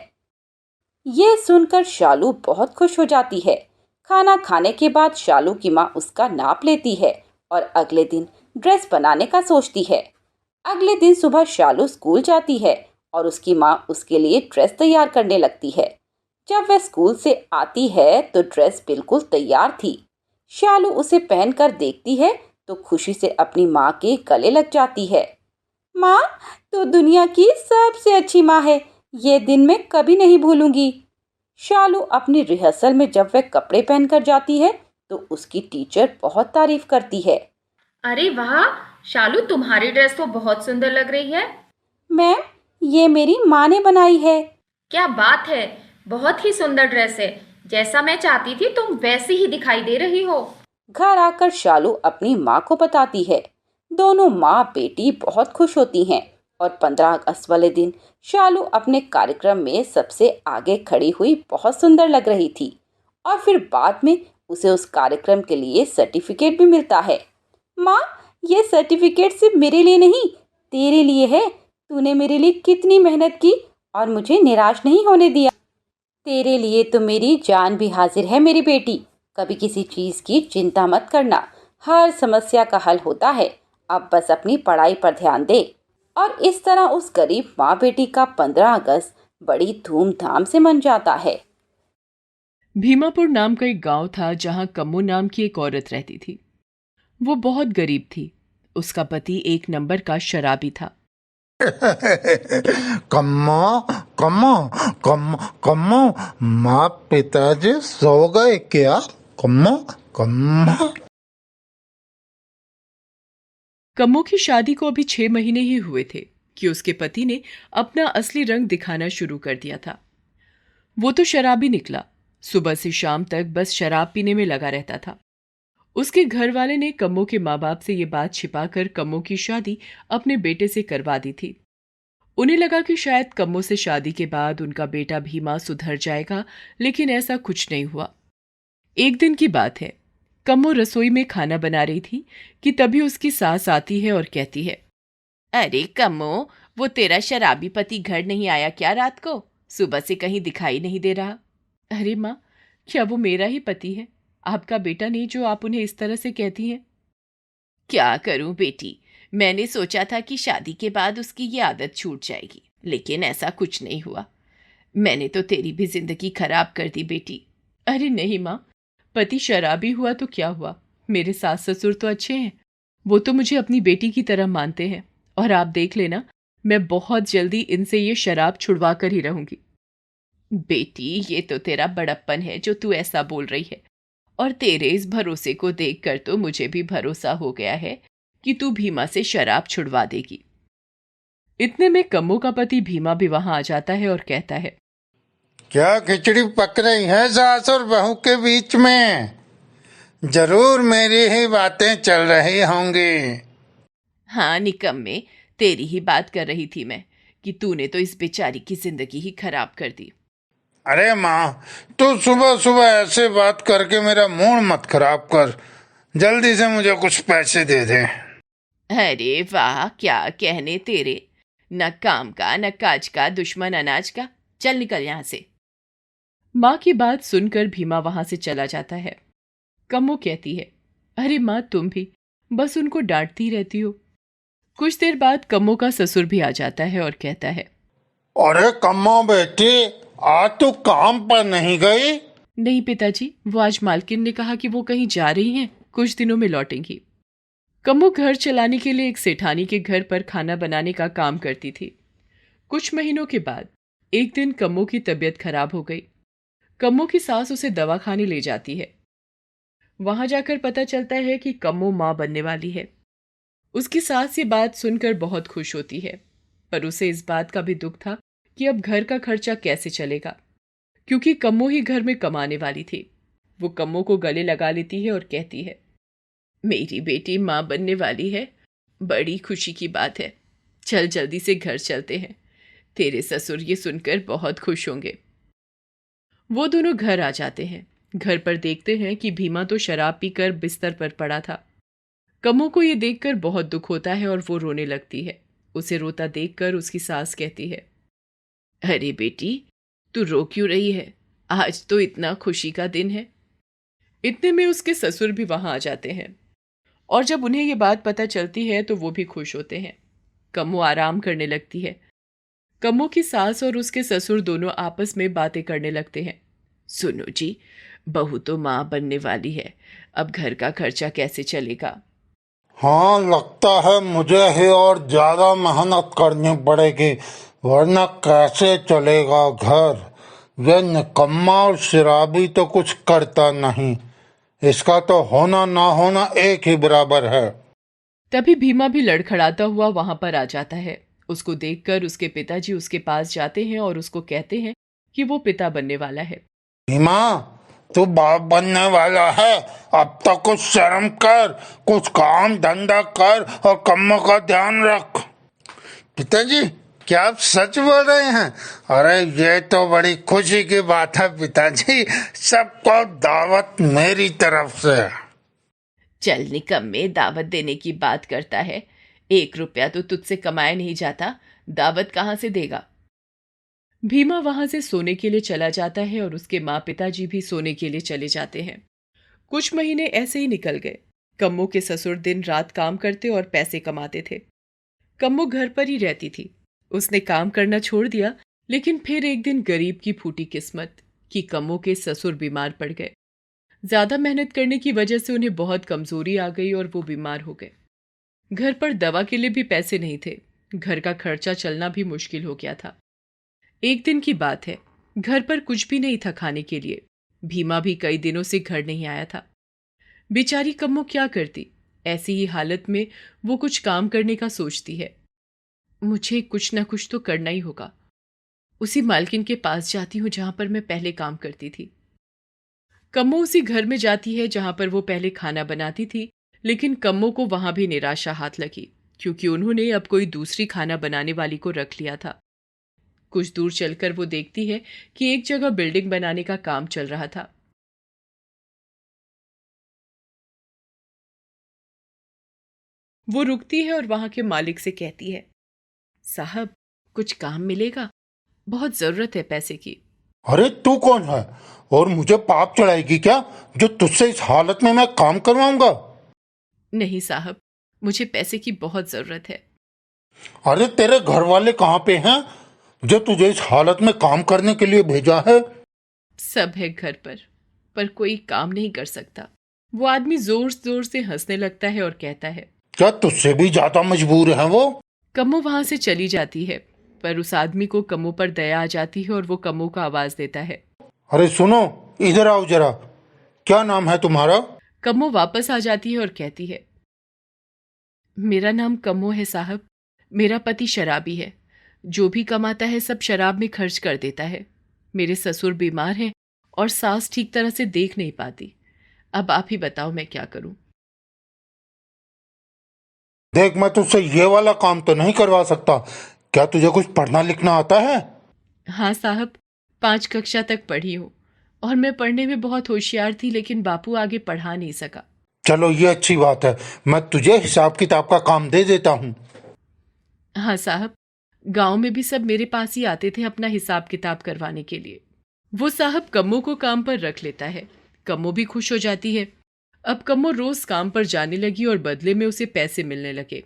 यह सुनकर शालू बहुत खुश हो जाती है। खाना खाने के बाद शालू की माँ उसका नाप लेती है और अगले दिन ड्रेस बनाने का सोचती है। अगले दिन सुबह शालू स्कूल जाती है और उसकी माँ उसके लिए ड्रेस तैयार करने लगती है। जब वह स्कूल से आती है तो ड्रेस बिल्कुल तैयार थी। शालू उसे पहनकर देखती है तो खुशी से अपनी माँ के गले लग जाती है। माँ, तो दुनिया की सबसे अच्छी माँ है, ये दिन मैं कभी नहीं भूलूंगी। शालू अपनी रिहर्सल में जब वह कपड़े पहनकर जाती है तो उसकी टीचर बहुत तारीफ करती है। अरे वाह शालू, तुम्हारी ड्रेस तो बहुत सुंदर लग रही है। मैम, ये मेरी माँ ने बनाई है। क्या बात है, बहुत ही सुंदर ड्रेस है। जैसा मैं चाहती थी तुम वैसी ही दिखाई दे रही हो। घर आकर शालू अपनी माँ को बताती है। दोनों माँ बेटी बहुत खुश होती हैं और 15 अगस्त वाले दिन शालू अपने कार्यक्रम में सबसे आगे खड़ी हुई बहुत सुंदर लग रही थी। और फिर बाद में उसे उस कार्यक्रम के लिए सर्टिफिकेट भी मिलता है। माँ, ये सर्टिफिकेट सिर्फ मेरे लिए नहीं, तेरे लिए है। तूने मेरे लिए कितनी मेहनत की और मुझे निराश नहीं होने दिया। तेरे लिए तो मेरी जान भी हाजिर है मेरी बेटी। कभी किसी चीज़ की चिंता मत करना, हर समस्या का हल होता है। अब बस अपनी पढ़ाई पर ध्यान दे। और इस तरह उस गरीब माँ बेटी का 15 अगस्त बड़ी धूमधाम से मन जाता है। भीमापुर नाम का एक गांव था जहां कम्मू नाम की एक औरत रहती थी। वो बहुत गरीब थी। उसका पति एक नंबर का शराबी था। कम्मा कम्मा कम्मा कम्मा, माँ पिताजी सो गए क्या? कम्मा कम्मा। कम्मो की शादी को अभी 6 महीने ही हुए थे कि उसके पति ने अपना असली रंग दिखाना शुरू कर दिया था। वो तो शराबी निकला, सुबह से शाम तक बस शराब पीने में लगा रहता था। उसके घर वाले ने कम्मो के माँ बाप से ये बात छिपाकर कम्मो की शादी अपने बेटे से करवा दी थी। उन्हें लगा कि शायद कम्मो से शादी के बाद उनका बेटा भीमा सुधर जाएगा, लेकिन ऐसा कुछ नहीं हुआ। एक दिन की बात है, कम्मो रसोई में खाना बना रही थी कि तभी उसकी सास आती है और कहती है, अरे कम्मो, वो तेरा शराबी पति घर नहीं आया क्या रात को? सुबह से कहीं दिखाई नहीं दे रहा। अरे माँ, क्या वो मेरा ही पति है, आपका बेटा नहीं जो आप उन्हें इस तरह से कहती हैं? क्या करूं बेटी, मैंने सोचा था कि शादी के बाद उसकी ये आदत छूट जाएगी, लेकिन ऐसा कुछ नहीं हुआ। मैंने तो तेरी भी जिंदगी खराब कर दी बेटी। अरे नहीं माँ, पति शराबी हुआ तो क्या हुआ, मेरे सास ससुर तो अच्छे हैं। वो तो मुझे अपनी बेटी की तरह मानते हैं, और आप देख लेना, मैं बहुत जल्दी इनसे ये शराब छुड़वा कर ही रहूंगी। बेटी, ये तो तेरा बड़प्पन है जो तू ऐसा बोल रही है, और तेरे इस भरोसे को देखकर तो मुझे भी भरोसा हो गया है कि तू भीमा से शराब छुड़वा देगी। इतने में कम्मो का पति भीमा भी वहां आ जाता है और कहता है, क्या खिचड़ी पक रही है सास और बहू के बीच में? जरूर मेरी ही बातें चल रही होंगी। हाँ निकम्मे, तेरी ही बात कर रही थी मैं कि तूने तो इस बेचारी की जिंदगी ही खराब कर दी। अरे माँ, तू सुबह सुबह ऐसे बात करके मेरा मूड मत खराब कर। जल्दी से मुझे कुछ पैसे दे दे। अरे वाह, क्या कहने तेरे, न काम का न काज का, दुश्मन अनाज का। चल निकल यहां से। माँ की बात सुनकर भीमा वहां से चला जाता है। कम्मो कहती है, अरे माँ, तुम भी बस उनको डांटती रहती हो। कुछ देर बाद कम्मो का ससुर भी आ जाता है और कहता है, अरे कम्मा बेटी, आज तू काम पर नहीं गई? नहीं पिताजी, वो आज मालकिन ने कहा कि वो कहीं जा रही हैं, कुछ दिनों में लौटेंगी। कम्मो घर चलाने के लिए एक सेठानी के घर पर खाना बनाने का काम करती थी। कुछ महीनों के बाद एक दिन कम्मो की तबीयत खराब हो गई। कम्मो की सास उसे दवाखाने ले जाती है। वहां जाकर पता चलता है कि कम्मो मां बनने वाली है। उसकी सास ये बात सुनकर बहुत खुश होती है, पर उसे इस बात का भी दुख था कि अब घर का खर्चा कैसे चलेगा, क्योंकि कम्मो ही घर में कमाने वाली थी। वो कम्मो को गले लगा लेती है और कहती है, मेरी बेटी मां बनने वाली है, बड़ी खुशी की बात है। चल जल्दी से घर चलते हैं, तेरे ससुर ये सुनकर बहुत खुश होंगे। वो दोनों घर आ जाते हैं। घर पर देखते हैं कि भीमा तो शराब पीकर बिस्तर पर पड़ा था। कम्मो को ये देखकर बहुत दुख होता है और वो रोने लगती है। उसे रोता देखकर उसकी सास कहती है, अरे बेटी, तू रो क्यों रही है? आज तो इतना खुशी का दिन है। इतने में उसके ससुर भी वहां आ जाते हैं, और जब उन्हें ये बात पता चलती है तो वो भी खुश होते हैं। कम्मो आराम करने लगती है। कम्मो की सास और उसके ससुर दोनों आपस में बातें करने लगते हैं। सुनो जी, बहू तो माँ बनने वाली है, अब घर का खर्चा कैसे चलेगा? हाँ, लगता है मुझे ही और ज्यादा मेहनत करनी पड़ेगी, वरना कैसे चलेगा घर? ये निकम्मा और शराबी तो कुछ करता नहीं, इसका तो होना ना होना एक ही बराबर है। तभी भीमा भी लड़खड़ाता हुआ वहां पर आ जाता है। उसको देखकर उसके पिताजी उसके पास जाते हैं और उसको कहते हैं कि वो पिता बनने वाला है। भीमा, तू बाप बनने वाला है, अब तो कुछ शर्म कर, कुछ काम धंधा कर और कम्मों का ध्यान रख। पिताजी, क्या आप सच बोल रहे हैं? अरे ये तो बड़ी खुशी की बात है पिताजी, सबको दावत मेरी तरफ से। चल निकम्मे, दावत देने की बात करता है, 1 रुपया तो तुझसे कमाया नहीं जाता, दावत कहाँ से देगा? भीमा वहां से सोने के लिए चला जाता है और उसके माँ पिताजी भी सोने के लिए चले जाते हैं। कुछ महीने ऐसे ही निकल गए। कम्मो के ससुर दिन रात काम करते और पैसे कमाते थे। कम्मो घर पर ही रहती थी। उसने काम करना छोड़ दिया, लेकिन फिर एक दिन गरीब की फूटी किस्मत कि कम्मो के ससुर बीमार पड़ गए। ज्यादा मेहनत करने की वजह से उन्हें बहुत कमजोरी आ गई और वो बीमार हो गए। घर पर दवा के लिए भी पैसे नहीं थे, घर का खर्चा चलना भी मुश्किल हो गया था। एक दिन की बात है, घर पर कुछ भी नहीं था खाने के लिए। भीमा भी कई दिनों से घर नहीं आया था। बेचारी कम्मो क्या करती? ऐसी ही हालत में वो कुछ काम करने का सोचती है। मुझे कुछ ना कुछ तो करना ही होगा। उसी मालकिन के पास जाती हूँ जहां पर मैं पहले काम करती थी। कम्मो उसी घर में जाती है जहां पर वो पहले खाना बनाती थी, लेकिन कम्मो को वहां भी निराशा हाथ लगी, क्योंकि उन्होंने अब कोई दूसरी खाना बनाने वाली को रख लिया था। कुछ दूर चलकर वो देखती है कि एक जगह बिल्डिंग बनाने का काम चल रहा था। वो रुकती है और वहां के मालिक से कहती है, साहब, कुछ काम मिलेगा? बहुत जरूरत है पैसे की। अरे तू कौन है और मुझे पाप चढ़ाएगी क्या जो तुझसे इस हालत में मैं काम करवाऊंगा? नहीं साहब, मुझे पैसे की बहुत जरूरत है। अरे तेरे घर वाले कहाँ पे हैं जो तुझे इस हालत में काम करने के लिए भेजा है? सब है घर पर कोई काम नहीं कर सकता। वो आदमी जोर जोर से हंसने लगता है और कहता है, क्या तुझसे भी ज्यादा मजबूर है वो? कम्मो वहां से चली जाती है, पर उस आदमी को कम्मो पर दया आ जाती है और वो कम्मो को आवाज देता है, अरे सुनो, इधर आओ जरा। क्या नाम है तुम्हारा? कम्मो वापस आ जाती है और कहती है, मेरा नाम कम्मो है साहब। मेरा पति शराबी है, जो भी कमाता है सब शराब में खर्च कर देता है। मेरे ससुर बीमार हैं और सास ठीक तरह से देख नहीं पाती। अब आप ही बताओ मैं क्या करूं? देख, मैं तुझसे ये वाला काम तो नहीं करवा सकता। क्या तुझे कुछ पढ़ना लिखना आता है? हाँ साहब, 5 कक्षा तक पढ़ी हूँ और मैं पढ़ने में बहुत होशियार थी, लेकिन बापू आगे पढ़ा नहीं सका। चलो ये अच्छी बात है, मैं तुझे हिसाब किताब का काम दे देता हूँ। हाँ साहब, गांव में भी सब मेरे पास ही आते थे अपना हिसाब किताब करवाने के लिए। वो साहब कम्मो को काम पर रख लेता है। कम्मो भी खुश हो जाती है। अब कम्मो रोज काम पर जाने लगी और बदले में उसे पैसे मिलने लगे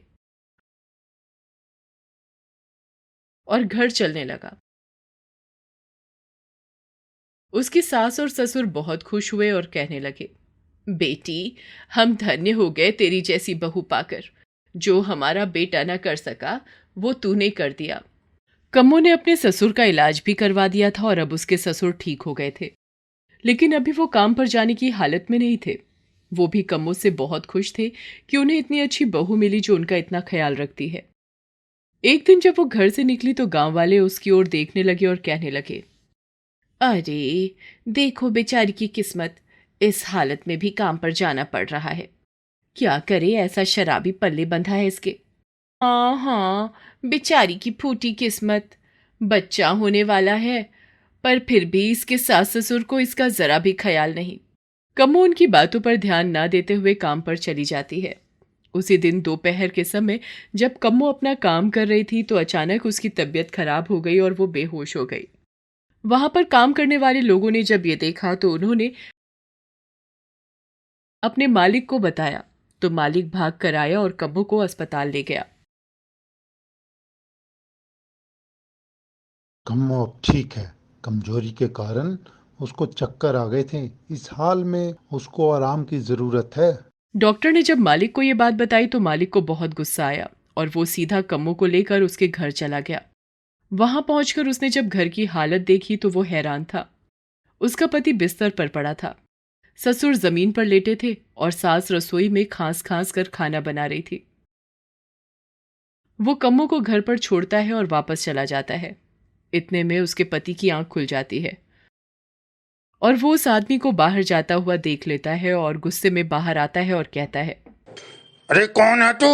और घर चलने लगा। उसकी सास और ससुर बहुत खुश हुए और कहने लगे, बेटी, हम धन्य हो गए तेरी जैसी बहू पाकर। जो हमारा बेटा न कर सका वो तूने कर दिया। कम्मो ने अपने ससुर का इलाज भी करवा दिया था और अब उसके ससुर ठीक हो गए थे, लेकिन अभी वो काम पर जाने की हालत में नहीं थे। वो भी कम्मो से बहुत खुश थे कि उन्हें इतनी अच्छी बहू मिली जो उनका इतना ख्याल रखती है। एक दिन जब वो घर से निकली तो गांव वाले उसकी ओर देखने लगे और कहने लगे, अरे देखो बेचारी की किस्मत, इस हालत में भी काम पर जाना पड़ रहा है। क्या करे, ऐसा शराबी पल्ले बंधा है इसके। हाँ हाँ, बेचारी की फूटी किस्मत। बच्चा होने वाला है पर फिर भी इसके सास ससुर को इसका जरा भी ख्याल नहीं। कम्मो उनकी बातों पर ध्यान ना देते हुए काम पर चली जाती है। उसी दिन दोपहर के समय जब कम्मो अपना काम कर रही थी तो अचानक उसकी तबीयत खराब हो गई और वो बेहोश हो गई। वहां पर काम करने वाले लोगों ने जब ये देखा तो उन्होंने अपने मालिक को बताया, तो मालिक भाग कर आया और कम्मो को अस्पताल ले गया। कम्मो अब ठीक है। कमजोरी के कारण उसको चक्कर आ गए थे। इस हाल में उसको आराम की जरूरत है। डॉक्टर ने जब मालिक को ये बात बताई तो मालिक को बहुत गुस्सा आया और वो सीधा कम्मो को लेकर उसके घर चला गया। वहां पहुंचकर उसने जब घर की हालत देखी तो वो हैरान था। उसका पति बिस्तर पर पड़ा था, ससुर जमीन पर लेटे थे और सास रसोई में खांस खांस कर खाना बना रही थी। वो कम्मो को घर पर छोड़ता है और वापस चला जाता है। इतने में उसके पति की आंख खुल जाती है और वो उस आदमी को बाहर जाता हुआ देख लेता है और गुस्से में बाहर आता है और कहता है, अरे कौन है तू?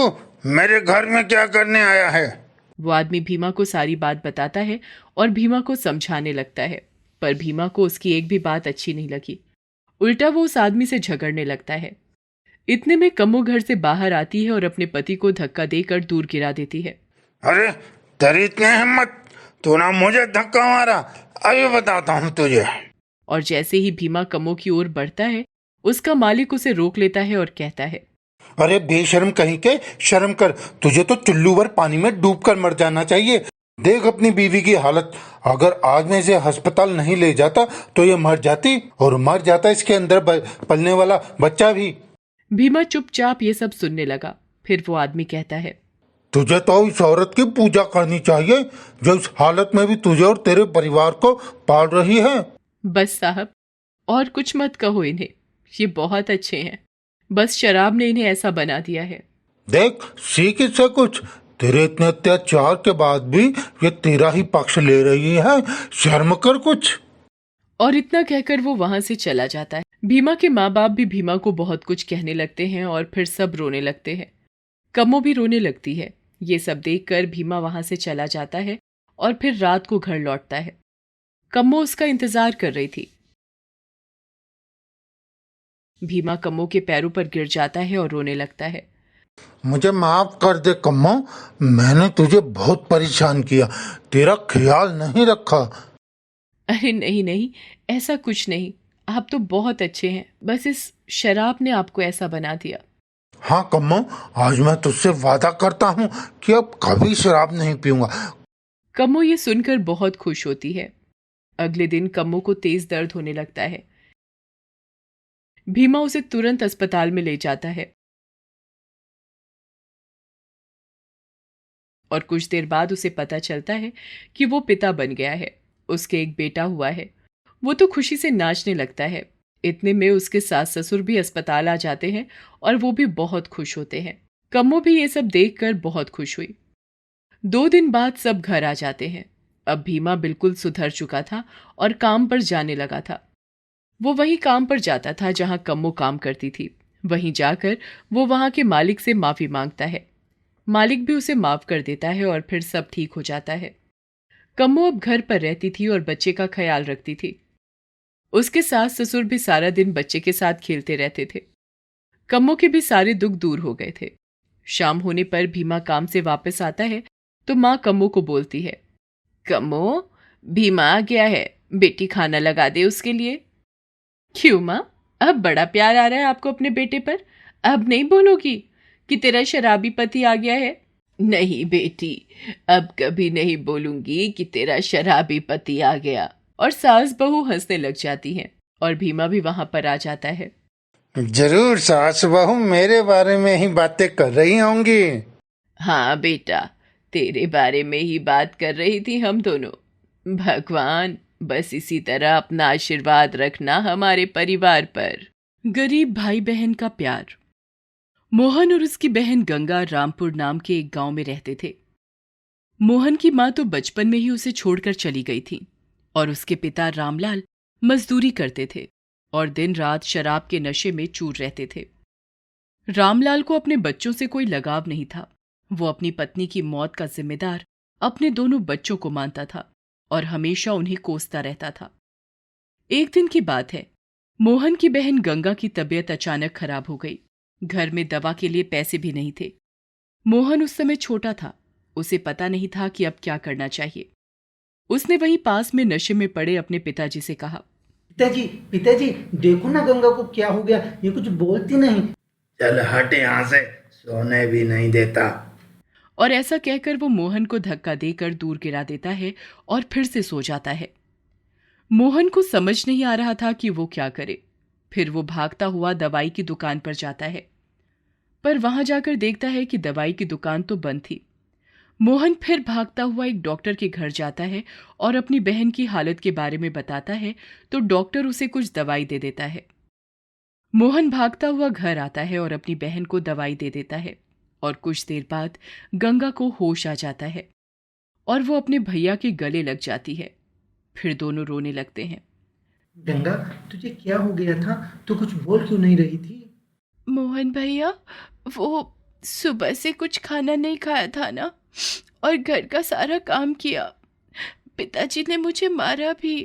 मेरे घर में क्या करने आया है? वो आदमी भीमा को सारी बात बताता है और भीमा को समझाने लगता है, पर भीमा को उसकी एक भी बात अच्छी नहीं लगी। उल्टा वो उस आदमी से झगड़ने लगता है। इतने में कम्मो घर से बाहर आती है और अपने पति को धक्का देकर दूर गिरा देती है। अरे तेरी इतनी हिम्मत, तूने मुझे धक्का मारा, अभी बताता हूँ तुझे। और जैसे ही भीमा कम्मो की ओर बढ़ता है, उसका मालिक उसे रोक लेता है और कहता है, अरे बेशर्म कहीं के, शर्म कर। तुझे तो चुल्लू भर पानी में डूब कर मर जाना चाहिए। देख अपनी बीवी की हालत, अगर आज मैं इसे अस्पताल नहीं ले जाता तो ये मर जाती, और मर जाता इसके अंदर पलने वाला बच्चा भी। भीमा चुपचाप ये सब सुनने लगा। फिर वो आदमी कहता है, तुझे तो इस औरत की पूजा करनी चाहिए जो इस हालत में भी तुझे और तेरे परिवार को पाल रही है। बस साहब, और कुछ मत कहो इन्हें, ये बहुत अच्छे हैं। बस शराब ने इन्हें ऐसा बना दिया है। देख, सीख इससे कुछ। तेरे इतने अत्याचार के बाद भी ये तेरा ही पक्ष ले रही है, शर्म कर कुछ। और इतना कहकर वो वहां से चला जाता है। भीमा के माँ बाप भी भीमा को बहुत कुछ कहने लगते हैं और फिर सब रोने लगते हैं। कम्मो भी रोने लगती है। ये सब देखकर भीमा वहां से चला जाता है और फिर रात को घर लौटता है। कम्मो उसका इंतजार कर रही थी। भीमा कम्मो के पैरों पर गिर जाता है और रोने लगता है। मुझे माफ कर दे कम्मो, मैंने तुझे बहुत परेशान किया, तेरा ख्याल नहीं रखा। अरे नहीं नहीं, ऐसा कुछ नहीं, आप तो बहुत अच्छे हैं। बस इस शराब ने आपको ऐसा बना दिया। हाँ कम्मो, आज मैं तुझसे वादा करता हूँ कि अब कभी शराब नहीं पीऊंगा। कम्मो ये सुनकर बहुत खुश होती है। अगले दिन कम्मो को तेज दर्द होने लगता है। भीमा उसे तुरंत अस्पताल में ले जाता है और कुछ देर बाद उसे पता चलता है कि वो पिता बन गया है। उसके एक बेटा हुआ है। वो तो खुशी से नाचने लगता है। इतने में उसके सास ससुर भी अस्पताल आ जाते हैं और वो भी बहुत खुश होते हैं। कम्मो भी ये सब देखकर बहुत खुश हुई। 2 दिन बाद सब घर आ जाते हैं। अब भीमा बिल्कुल सुधर चुका था और काम पर जाने लगा था। वो वही काम पर जाता था जहां कम्मो काम करती थी। वहीं जाकर वो वहां के मालिक से माफी मांगता है। मालिक भी उसे माफ कर देता है और फिर सब ठीक हो जाता है। कम्मो अब घर पर रहती थी और बच्चे का ख्याल रखती थी। उसके सास ससुर भी सारा दिन बच्चे के साथ खेलते रहते थे। कम्मो के भी सारे दुख दूर हो गए थे। शाम होने पर भीमा काम से वापस आता है तो माँ कम्मो को बोलती है, कम्मो, भीमा आ गया है, बेटी खाना लगा दे उसके लिए। क्यों माँ, अब बड़ा प्यार आ रहा है आपको अपने बेटे पर? अब नहीं बोलोगी कि तेरा शराबी पति आ गया है? नहीं बेटी, अब कभी नहीं बोलूंगी कि तेरा शराबी पति आ गया। और सास बहू हंसने लग जाती हैं और भीमा भी वहां पर आ जाता है। जरूर सास बहू मेरे बारे में ही बातें कर रही होंगी। हाँ बेटा, तेरे बारे में ही बात कर रही थी हम दोनों। भगवान बस इसी तरह अपना आशीर्वाद रखना हमारे परिवार पर। गरीब भाई बहन का प्यार। मोहन और उसकी बहन गंगा रामपुर नाम के एक गांव में रहते थे। मोहन की मां तो बचपन में ही उसे छोड़कर चली गई थी और उसके पिता रामलाल मजदूरी करते थे और दिन रात शराब के नशे में चूर रहते थे। रामलाल को अपने बच्चों से कोई लगाव नहीं था। वो अपनी पत्नी की मौत का जिम्मेदार अपने दोनों बच्चों को मानता था और हमेशा उन्हें कोसता रहता था। एक दिन की बात है, मोहन की बहन गंगा की तबीयत अचानक खराब हो गई। घर में दवा के लिए पैसे भी नहीं थे। मोहन उस समय छोटा था, उसे पता नहीं था कि अब क्या करना चाहिए। उसने वहीं पास में नशे में पड़े अपने पिताजी से कहा, पिताजी पिताजी, देखो ना गंगा को क्या हो गया, ये कुछ बोलती नहीं। चल हट यहाँ से, सोने भी नहीं देता। और ऐसा कहकर वो मोहन को धक्का देकर दूर गिरा देता है और फिर से सो जाता है। मोहन को समझ नहीं आ रहा था कि वो क्या करे। फिर वो भागता हुआ दवाई की दुकान पर जाता है, पर वहां जाकर देखता है कि दवाई की दुकान तो बंद थी। मोहन फिर भागता हुआ एक डॉक्टर के घर जाता है और अपनी बहन की हालत के बारे में बताता है तो डॉक्टर उसे कुछ दवाई दे देता है। मोहन भागता हुआ घर आता है और अपनी बहन को दवाई दे देता है और कुछ देर बाद गंगा को होश आ जाता है और वो अपने भैया के गले लग जाती है। फिर दोनों रोने लगते हैं। गंगा, तुझे क्या हो गया था? तू कुछ बोल क्यों नहीं रही थी? मोहन भैया, वो सुबह से कुछ खाना नहीं खाया था ना, और घर का सारा काम किया। पिताजी ने मुझे मारा भी।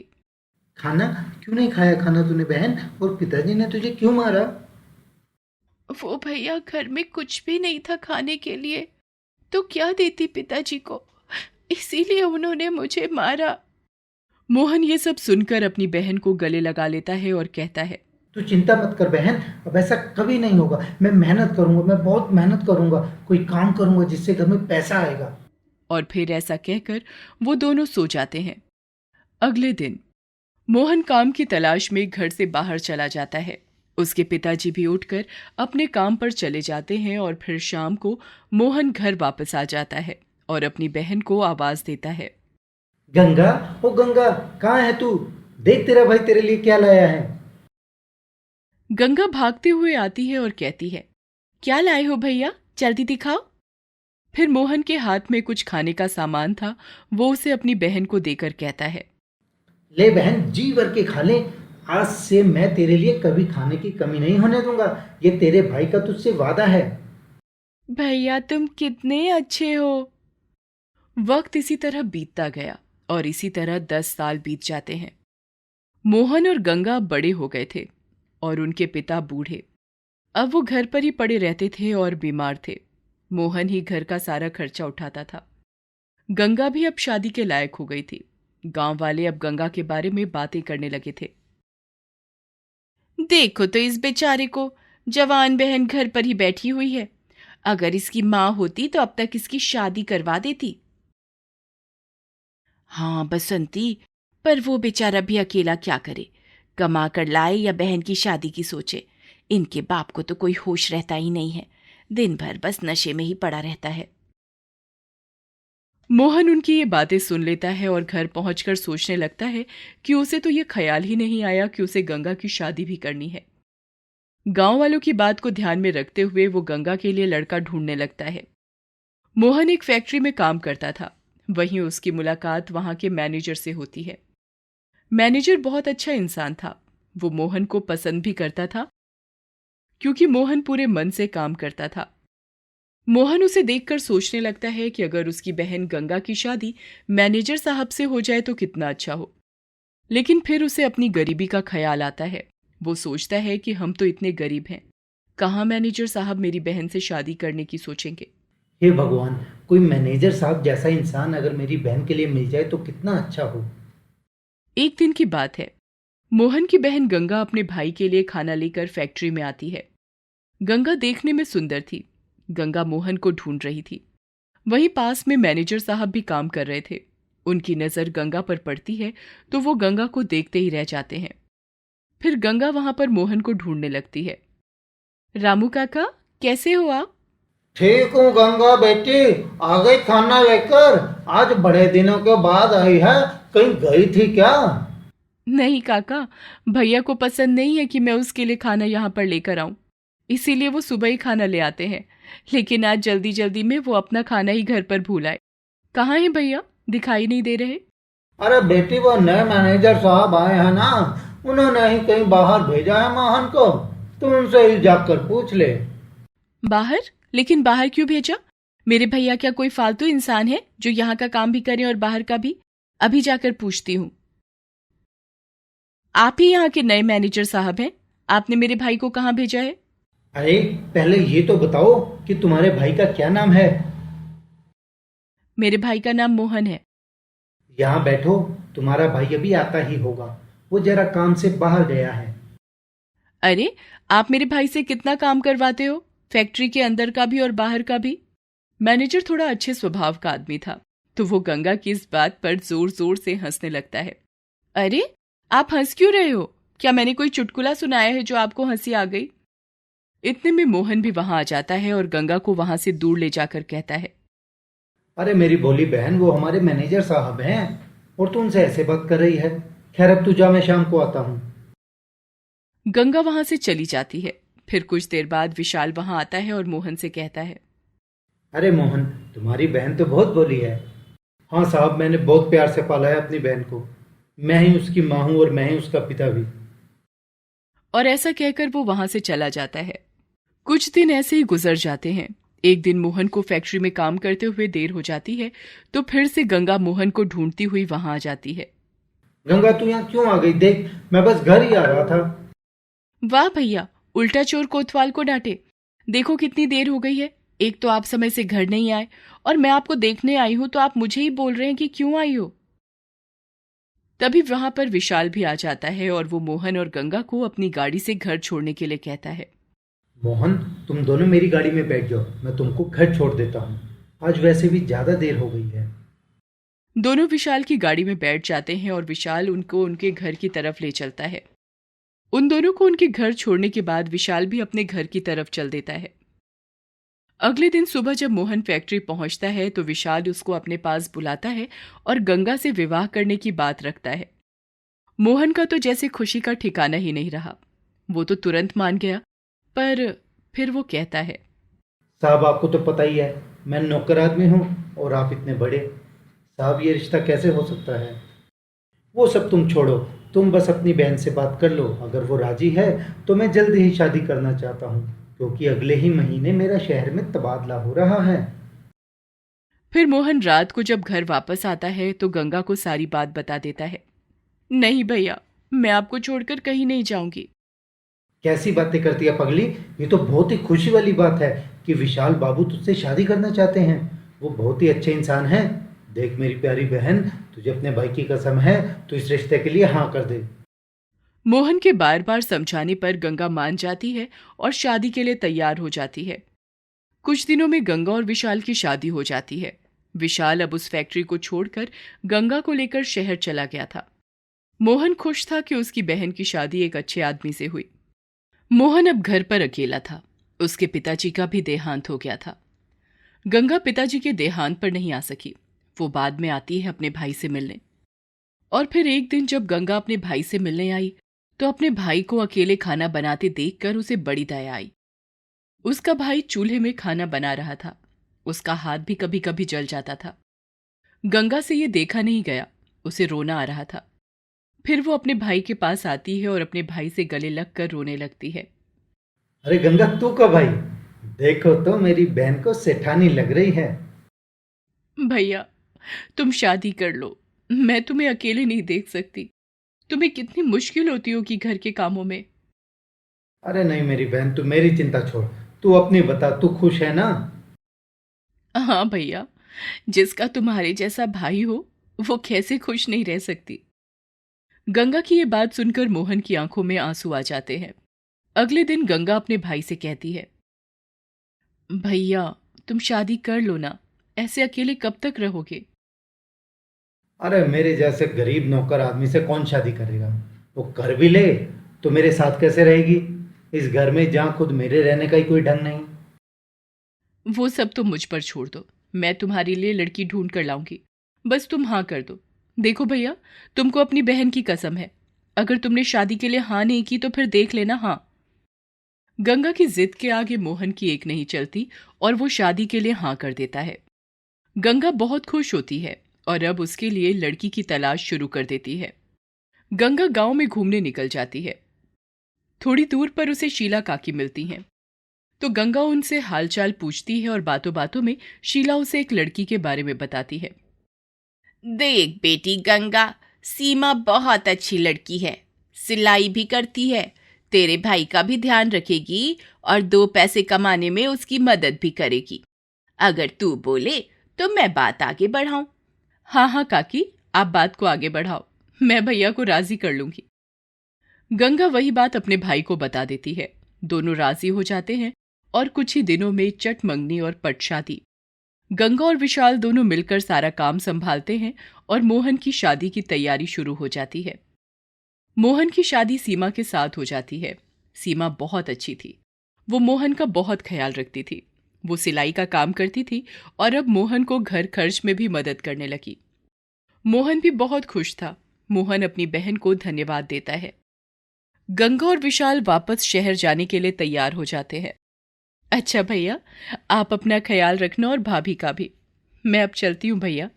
खाना क्यों नहीं खाया खाना तूने बहन? और पिताजी ने तुझे क्यों मारा? वो भैया, घर में कुछ भी नहीं था खाने के लिए, तो क्या देती पिताजी को, इसीलिए उन्होंने मुझे मारा। मोहन ये सब सुनकर अपनी बहन को गले लगा लेता है और कहता है, तू चिंता मत कर बहन, अब ऐसा कभी नहीं होगा। मैं मेहनत करूंगा, मैं बहुत मेहनत करूंगा, कोई काम करूंगा जिससे घर में पैसा आएगा। और फिर ऐसा कहकर वो दोनों सो जाते हैं। अगले दिन मोहन काम की तलाश में घर से बाहर चला जाता है। उसके पिताजी भी उठकर अपने काम पर चले जाते हैं और फिर शाम को मोहन घर वापस आ जाता है और अपनी बहन को आवाज देता है। गंगा, ओ गंगा, कहाँ है तू? देख तेरा भाई तेरे लिए क्या लाया है। गंगा भागते हुए आती है और कहती है, क्या लाए हो भैया, जल्दी दिखाओ। फिर मोहन के हाथ में कुछ खाने का सामान था, वो उसे अपनी बहन को देकर कहता है, ले बहन, जी भर के खा ले। आज से मैं तेरे लिए कभी खाने की कमी नहीं होने दूंगा। ये तेरे भाई का तुझसे वादा है। भैया तुम कितने अच्छे हो। वक्त इसी तरह बीतता गया और इसी तरह 10 साल बीत जाते हैं। मोहन और गंगा बड़े हो गए थे और उनके पिता बूढ़े। अब वो घर पर ही पड़े रहते थे और बीमार थे। मोहन ही घर का सारा खर्चा उठाता था। गंगा भी अब शादी के लायक हो गई थी। गांव वाले अब गंगा के बारे में बातें करने लगे थे। देखो तो इस बेचारे को, जवान बहन घर पर ही बैठी हुई है। अगर इसकी माँ होती तो अब तक इसकी शादी करवा देती। हाँ बसंती, पर वो बेचारा भी अकेला क्या करे, कमा कर लाए या बहन की शादी की सोचे। इनके बाप को तो कोई होश रहता ही नहीं है, दिन भर बस नशे में ही पड़ा रहता है। मोहन उनकी ये बातें सुन लेता है और घर पहुंचकर सोचने लगता है कि उसे तो ये ख्याल ही नहीं आया कि उसे गंगा की शादी भी करनी है। गांव वालों की बात को ध्यान में रखते हुए वो गंगा के लिए लड़का ढूंढने लगता है। मोहन एक फैक्ट्री में काम करता था। वहीं उसकी मुलाकात वहां के मैनेजर से होती है। मैनेजर बहुत अच्छा इंसान था। वो मोहन को पसंद भी करता था क्योंकि मोहन पूरे मन से काम करता था। मोहन उसे देखकर सोचने लगता है कि अगर उसकी बहन गंगा की शादी मैनेजर साहब से हो जाए तो कितना अच्छा हो। लेकिन फिर उसे अपनी गरीबी का ख्याल आता है। वो सोचता है कि हम तो इतने गरीब हैं, कहाँ मैनेजर साहब मेरी बहन से शादी करने की सोचेंगे। हे भगवान, कोई मैनेजर साहब जैसा इंसान अगर मेरी बहन के लिए मिल जाए तो कितना अच्छा हो। एक दिन की बात है। मोहन की बहन गंगा अपने भाई के लिए खाना लेकर फैक्ट्री में आती है। गंगा देखने में सुंदर थी। गंगा मोहन को ढूंढ रही थी। वहीं पास में मैनेजर साहब भी काम कर रहे थे। उनकी नजर गंगा पर पड़ती है तो वो गंगा को देखते ही रह जाते हैं। फिर गंगा वहां पर मोहन को ढूंढने लगती है। रामू काका, कैसे हो आप? ठीक हूँ गंगा बेटी, आ गई खाना लेकर। आज बड़े दिनों के बाद आई है, कहीं गई थी क्या? नहीं काका, भैया को पसंद नहीं है कि मैं उसके लिए खाना यहाँ पर लेकर आऊं, इसीलिए वो सुबह ही खाना ले आते हैं। लेकिन आज जल्दी जल्दी में वो अपना खाना ही घर पर भूल आए। कहाँ हैं भैया, दिखाई नहीं दे रहे? अरे बेटी, वो नए मैनेजर साहब आए हैं ना, उन्होंने ही कहीं बाहर भेजा है मोहन को। तुम उनसे ही जाकर पूछ ले। बाहर? लेकिन बाहर क्यों भेजा? मेरे भैया क्या कोई फालतू इंसान है जो यहाँ का काम भी करे और बाहर का भी? अभी जाकर पूछती हूँ। आप ही यहाँ के नए मैनेजर साहब हैं? आपने मेरे भाई को कहाँ भेजा है? अरे पहले ये तो बताओ कि तुम्हारे भाई का क्या नाम है? मेरे भाई का नाम मोहन है। यहाँ बैठो, तुम्हारा भाई अभी आता ही होगा। वो जरा काम से बाहर गया है। अरे, आप मेरे भाई से कितना काम करवाते हो, फैक्ट्री के अंदर का भी और बाहर का भी। मैनेजर थोड़ा अच्छे स्वभाव का आदमी था, तो वो गंगा की इस बात पर जोर जोर से हंसने लगता है। अरे, आप हंस क्यों रहे हो? क्या मैंने कोई चुटकुला सुनाया है जो आपको हंसी आ गई? इतने में मोहन भी वहां आ जाता है और गंगा को वहां से दूर ले जाकर कहता है, अरे मेरी भोली बहन, वो हमारे मैनेजर साहब हैं और तू उनसे ऐसे बात कर रही है। खैर अब तू जा, मैं शाम को आता हूँ। गंगा वहां से चली जाती है। फिर कुछ देर बाद विशाल वहां आता है और मोहन से कहता है, अरे मोहन, तुम्हारी बहन तो बहुत भोली है। हाँ साहब, मैंने बहुत प्यार से पाला है अपनी बहन को। मैं ही उसकी माँ हूँ और मैं ही उसका पिता भी। और ऐसा कहकर वो वहां से चला जाता है। कुछ दिन ऐसे ही गुजर जाते हैं। एक दिन मोहन को फैक्ट्री में काम करते हुए देर हो जाती है तो फिर से गंगा मोहन को ढूंढती हुई वहां आ जाती है। गंगा, तू यहाँ क्यों आ गई? देख, मैं बस घर ही आ रहा था। वाह भैया, उल्टा चोर कोतवाल को डांटे। देखो कितनी देर हो गई है। एक तो आप समय से घर नहीं आए और मैं आपको देखने आई हूं तो आप मुझे ही बोल रहे हैं कि क्यों आई हो। तभी वहां पर विशाल भी आ जाता है और वो मोहन और गंगा को अपनी गाड़ी से घर छोड़ने के लिए कहता है। मोहन, तुम दोनों मेरी गाड़ी में बैठ जाओ, मैं तुमको घर छोड़ देता हूँ। आज वैसे भी ज़्यादा देर हो गई है। दोनों विशाल की गाड़ी में बैठ जाते हैं और विशाल उनको उनके घर की तरफ ले चलता है। उन दोनों को उनके घर छोड़ने के बाद विशाल भी अपने घर की तरफ चल देता है। अगले दिन सुबह जब मोहन फैक्ट्री पहुंचता है तो विशाल उसको अपने पास बुलाता है और गंगा से विवाह करने की बात रखता है। मोहन का तो जैसे खुशी का ठिकाना ही नहीं रहा। वो तो तुरंत मान गया, पर फिर वो कहता है, साहब आपको तो पता ही है मैं नौकर आदमी हूँ और आप इतने बड़े। साहब ये रिश्ता कैसे हो सकता है? वो सब तुम छोड़ो, तुम बस अपनी बहन से बात कर लो। अगर वो राजी है तो मैं जल्द ही शादी करना चाहता हूँ, क्योंकि अगले ही महीने मेरा शहर में तबादला हो रहा है। फिर मोहन रात को जब घर वापस आता है तो गंगा को सारी बात बता देता है। नहीं भैया, मैं आपको छोड़कर कहीं नहीं जाऊंगी। कैसी बातें करती है पगली? ये तो बहुत ही खुशी वाली बात है कि विशाल बाबू तुझसे शादी करना चाहते हैं। वो बहुत ही अच्छे इंसान हैं। देख मेरी प्यारी बहन, तुझे अपने भाई की कसम है तो इस रिश्ते के लिए हाँ कर दे। मोहन के बार बार समझाने पर गंगा मान जाती है और शादी के लिए तैयार हो जाती है। कुछ दिनों में गंगा और विशाल की शादी हो जाती है। विशाल अब उस फैक्ट्री को छोड़कर गंगा को लेकर शहर चला गया था। मोहन खुश था कि उसकी बहन की शादी एक अच्छे आदमी से हुई। मोहन अब घर पर अकेला था। उसके पिताजी का भी देहांत हो गया था। गंगा पिताजी के देहांत पर नहीं आ सकी। वो बाद में आती है अपने भाई से मिलने। और फिर एक दिन जब गंगा अपने भाई से मिलने आई तो अपने भाई को अकेले खाना बनाते देखकर उसे बड़ी दया आई। उसका भाई चूल्हे में खाना बना रहा था। उसका हाथ भी कभी कभी जल जाता था। गंगा से ये देखा नहीं गया, उसे रोना आ रहा था। फिर वो अपने भाई के पास आती है और अपने भाई से गले लगकर रोने लगती है। अरे गंगा तू कब आई? देखो तो मेरी बहन को सेठानी लग रही है। भैया, तुम शादी कर लो, मैं तुम्हें अकेले नहीं देख सकती। तुम्हें कितनी मुश्किल होती होगी घर के कामों में। अरे नहीं मेरी बहन, तू मेरी चिंता छोड़, तू अपनी बता, तू खुश है ना? हाँ भैया, जिसका तुम्हारे जैसा भाई हो वो कैसे खुश नहीं रह सकती। गंगा की ये बात सुनकर मोहन की आंखों में आंसू आ जाते हैं। अगले दिन गंगा अपने भाई से कहती है, भैया तुम शादी कर लो ना, ऐसे अकेले कब तक रहोगे। अरे मेरे जैसे गरीब नौकर आदमी से कौन शादी करेगा? वो कर भी ले तो मेरे साथ कैसे रहेगी इस घर में जहाँ खुद मेरे रहने का ही कोई ढंग नहीं। वो सब तो मुझ पर छोड़ दो, मैं तुम्हारे लिए लड़की ढूंढ कर लाऊंगी। बस तुम हाँ कर दो। देखो भैया, तुमको अपनी बहन की कसम है, अगर तुमने शादी के लिए हाँ नहीं की तो फिर देख लेना। हाँ। गंगा की जिद के आगे मोहन की एक नहीं चलती और वो शादी के लिए हाँ कर देता है। गंगा बहुत खुश होती है और अब उसके लिए लड़की की तलाश शुरू कर देती है। गंगा गांव में घूमने निकल जाती है। थोड़ी दूर पर उसे शीला काकी मिलती हैं। तो गंगा उनसे हालचाल पूछती है और बातों बातों में शीला उसे एक लड़की के बारे में बताती है। देख बेटी गंगा, सीमा बहुत अच्छी लड़की है, सिलाई भी करती है, तेरे भाई का भी ध्यान रखेगी और 2 पैसे कमाने में उसकी मदद भी करेगी। अगर तू बोले तो मैं बात आगे बढ़ाऊं। हाँ हाँ काकी, आप बात को आगे बढ़ाओ, मैं भैया को राजी कर लूंगी। गंगा वही बात अपने भाई को बता देती है। दोनों राजी हो जाते हैं और कुछ ही दिनों में चट मंगनी और पट शादी। गंगा और विशाल दोनों मिलकर सारा काम संभालते हैं और मोहन की शादी की तैयारी शुरू हो जाती है। मोहन की शादी सीमा के साथ हो जाती है। सीमा बहुत अच्छी थी। वो मोहन का बहुत ख्याल रखती थी। वो सिलाई का काम करती थी और अब मोहन को घर खर्च में भी मदद करने लगी। मोहन भी बहुत खुश था। मोहन अपनी बहन को धन्यवाद देता है। गंगा और विशाल वापस शहर जाने के लिए तैयार हो जाते हैं। अच्छा भैया, आप अपना ख्याल रखना और भाभी का भी। मैं अब चलती हूँ भैया।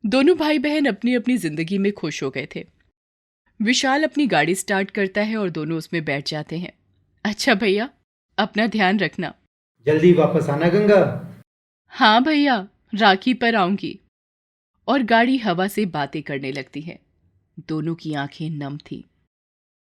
दोनों भाई बहन अपनी अपनी जिंदगी में खुश हो गए थे। विशाल अपनी गाड़ी स्टार्ट करता है और दोनों उसमें बैठ जाते हैं। अच्छा भैया, अपना ध्यान रखना। जल्दी वापस आना गंगा। हाँ भैया, राखी पर आऊंगी। और गाड़ी हवा से बातें करने लगती है। दोनों की आंखें नम थी।